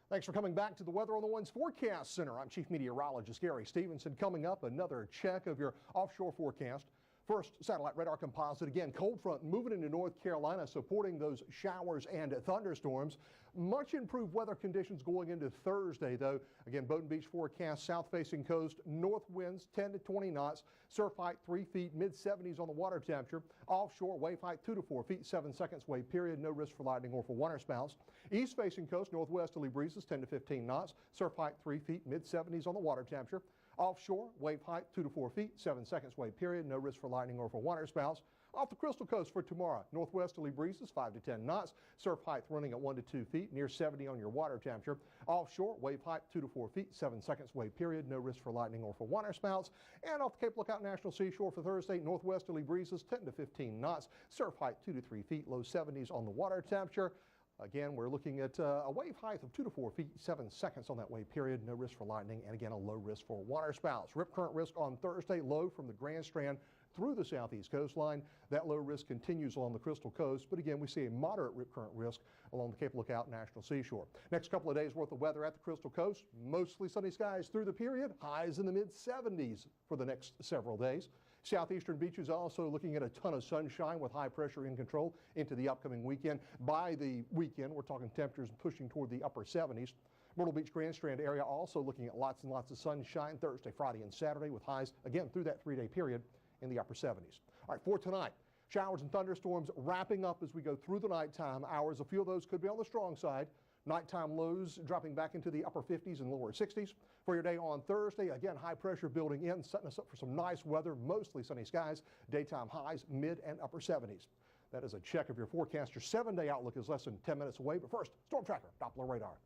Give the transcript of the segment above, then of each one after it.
Thanks for coming back to the Weather on the One's Forecast Center. I'm Chief Meteorologist Gary Stevenson. Coming up, another check of your offshore forecast. First, satellite radar composite. Again, cold front moving into North Carolina, supporting those showers and thunderstorms. Much improved weather conditions going into Thursday, though. Again, Boynton Beach forecast, south-facing coast, north winds 10 to 20 knots, surf height 3 feet, mid-70s on the water temperature. Offshore, wave height 2 to 4 feet, 7 seconds wave period. No risk for lightning or for waterspouts. East-facing coast, northwesterly breezes 10 to 15 knots, surf height 3 feet, mid-70s on the water temperature. Offshore, wave height 2 to 4 feet, 7 seconds wave period. No risk for lightning or for waterspouts. Off the Crystal Coast for tomorrow, northwesterly breezes 5 to 10 knots, surf height running at 1 to 2 feet, near 70 on your water temperature. Offshore, wave height 2 to 4 feet, 7 seconds wave period. No risk for lightning or for waterspouts. And off the Cape Lookout National Seashore for Thursday, northwesterly breezes 10 to 15 knots, surf height 2 to 3 feet, low 70s on the water temperature. Again, we're looking at a wave height of 2 to 4 feet, 7 seconds on that wave period. No risk for lightning, and again, a low risk for waterspouts. Rip current risk on Thursday, low from the Grand Strand through the southeast coastline. That low risk continues along the Crystal Coast, but again, we see a moderate rip current risk along the Cape Lookout National Seashore. Next couple of days worth of weather at the Crystal Coast, mostly sunny skies through the period, highs in the mid-70s for the next several days. Southeastern beaches also looking at a ton of sunshine with high pressure in control into the upcoming weekend. By the weekend, we're talking temperatures pushing toward the upper 70s. Myrtle Beach Grand Strand area also looking at lots and lots of sunshine Thursday, Friday, and Saturday with highs again through that 3-day period in the upper 70s. All right, for tonight, showers and thunderstorms wrapping up as we go through the nighttime hours. A few of those could be on the strong side. Nighttime lows dropping back into the upper 50s and lower 60s. For your day on Thursday, again, high pressure building in, setting us up for some nice weather, mostly sunny skies. Daytime highs, mid and upper 70s. That is a check of your forecast. Your 7-day outlook is less than 10 minutes away. But first, Storm Tracker, Doppler radar.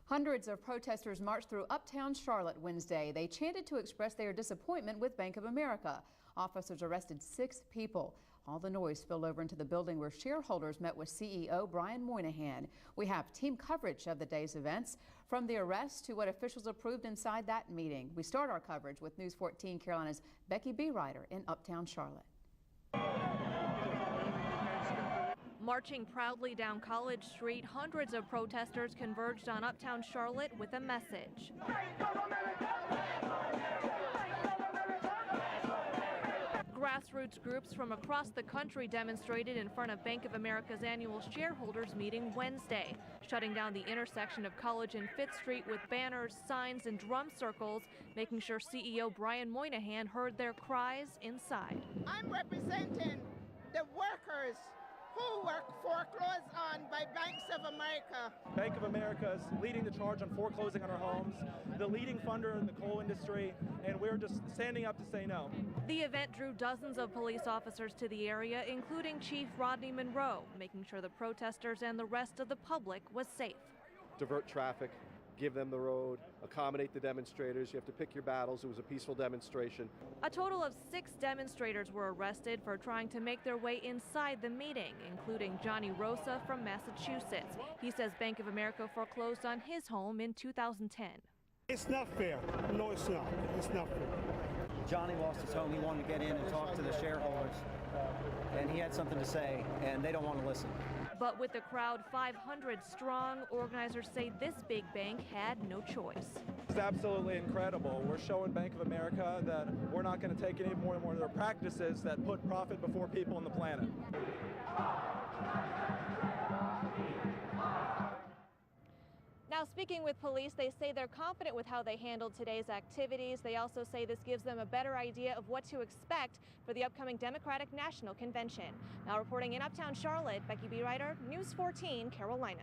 Hundreds of protesters marched through uptown Charlotte Wednesday. They chanted to express their disappointment with Bank of America. Officers arrested 6 people. All the noise spilled over into the building where shareholders met with CEO Brian Moynihan. We have team coverage of the day's events, from the arrest to what officials approved inside that meeting. We start our coverage with News 14 Carolina's Becky Beerider in uptown Charlotte. Marching proudly down College Street, hundreds of protesters converged on uptown Charlotte with a message. Grassroots groups from across the country demonstrated in front of Bank of America's annual shareholders meeting Wednesday, shutting down the intersection of College and 5th Street with banners, signs, and drum circles, making sure CEO Brian Moynihan heard their cries inside. I'm representing the workers who were foreclosed on by Banks of America. Bank of America is leading the charge on foreclosing on our homes, the leading funder in the coal industry, and we're just standing up to say no. The event drew dozens of police officers to the area, including Chief Rodney Monroe, making sure the protesters and the rest of the public was safe. Divert traffic, give them the road, accommodate the demonstrators. You have to pick your battles. It was a peaceful demonstration. A total of 6 demonstrators were arrested for trying to make their way inside the meeting, including Johnny Rosa from Massachusetts. He says Bank of America foreclosed on his home in 2010. It's not fair. No, it's not. It's not fair. Johnny lost his home. He wanted to get in and talk to the shareholders, and he had something to say, and they don't want to listen. But with the crowd 500 strong, organizers say this big bank had no choice. It's absolutely incredible. We're showing Bank of America that we're not going to take any more and more of their practices that put profit before people and the planet. Now, speaking with police, they say they're confident with how they handled today's activities. They also say this gives them a better idea of what to expect for the upcoming Democratic National Convention. Now reporting in uptown Charlotte, Becky Beerider, News 14 Carolina.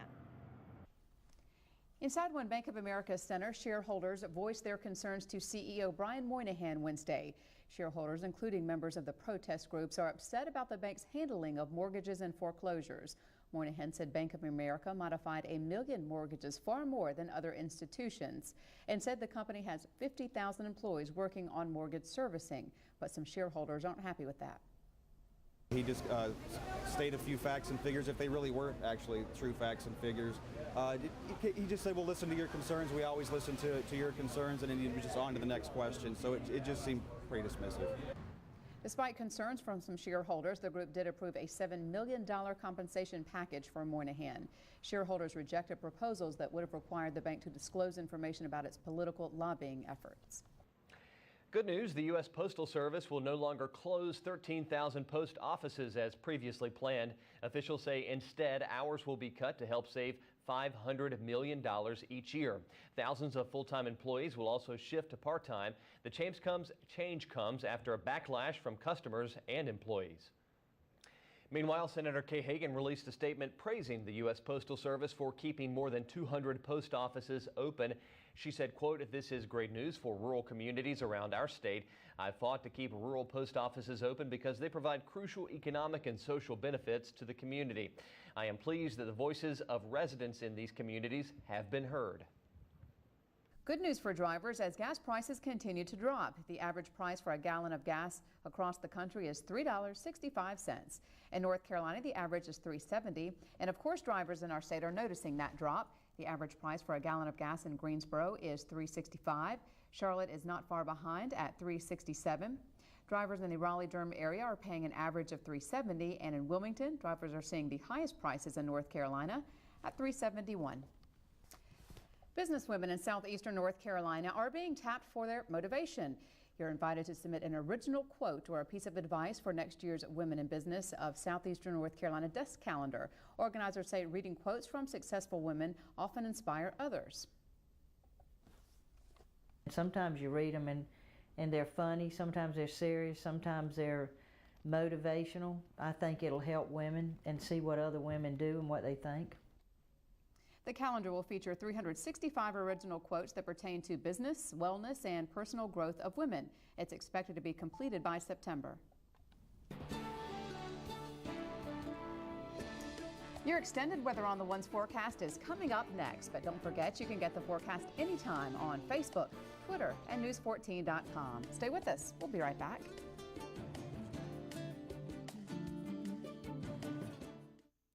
Inside one Bank of America center, shareholders voiced their concerns to CEO Brian Moynihan Wednesday. Shareholders, including members of the protest groups, are upset about the bank's handling of mortgages and foreclosures. Moynihan said Bank of America modified 1 million mortgages, far more than other institutions, and said the company has 50,000 employees working on mortgage servicing, but some shareholders aren't happy with that. He just stated a few facts and figures, if they really were actually true facts and figures. He just said, we'll listen to your concerns. We always listen to your concerns, and then he was just on to the next question. So it just seemed pretty dismissive. Despite concerns from some shareholders, the group did approve a $7 million compensation package for Moynihan. Shareholders rejected proposals that would have required the bank to disclose information about its political lobbying efforts. Good news, the U.S. Postal Service will no longer close 13,000 post offices as previously planned. Officials say instead hours will be cut to help save $500 million each year. Thousands of full-time employees will also shift to part-time. The change comes after a backlash from customers and employees. Meanwhile, Senator Kay Hagan released a statement praising the U.S. Postal Service for keeping more than 200 post offices open. She said, quote, "This is great news for rural communities around our state. I fought to keep rural post offices open because they provide crucial economic and social benefits to the community. I am pleased that the voices of residents in these communities have been heard." Good news for drivers as gas prices continue to drop. The average price for a gallon of gas across the country is $3.65. In North Carolina, the average is $3.70. And of course, drivers in our state are noticing that drop. The average price for a gallon of gas in Greensboro is $3.65. Charlotte is not far behind at $3.67. Drivers in the Raleigh-Durham area are paying an average of $3.70, and in Wilmington, drivers are seeing the highest prices in North Carolina at $3.71. Businesswomen in southeastern North Carolina are being tapped for their motivation. You're invited to submit an original quote or a piece of advice for next year's Women in Business of Southeastern North Carolina desk calendar. Organizers say reading quotes from successful women often inspire others. Sometimes you read them and they're funny, sometimes they're serious, sometimes they're motivational. I think it'll help women and see what other women do and what they think. The calendar will feature 365 original quotes that pertain to business, wellness, and personal growth of women. It's expected to be completed by September. Your extended Weather on the Ones forecast is coming up next, but don't forget you can get the forecast anytime on Facebook, Twitter, and News14.com. Stay with us. We'll be right back.